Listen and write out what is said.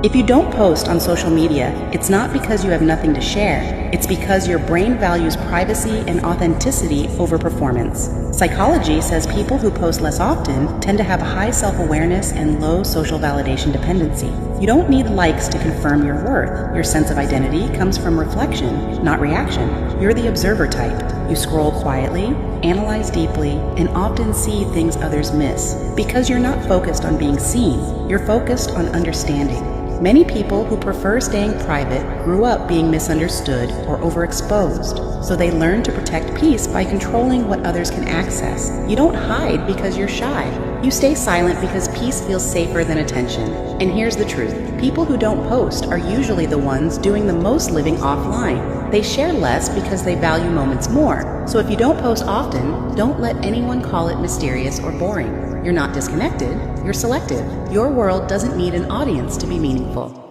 If you don't post on social media, it's not because you have nothing to share. It's because your brain values privacy and authenticity over performance. Psychology says people who post less often tend to have high self-awareness and low social validation dependency. You don't need likes to confirm your worth. Your sense of identity comes from reflection, not reaction. You're the observer type. You scroll quietly, analyze deeply, and often see things others miss. Because you're not focused on being seen, you're focused on understanding. Many people who prefer staying private grew up being misunderstood or overexposed, so they learn to protect peace by controlling what others can access. You don't hide because you're shy. You stay silent because peace feels safer than attention. And here's the truth. People who don't post are usually the ones doing the most living offline. They share less because they value moments more. So if you don't post often, don't let anyone call it mysterious or boring. You're not disconnected, you're selective. Your world doesn't need an audience to be meaningful.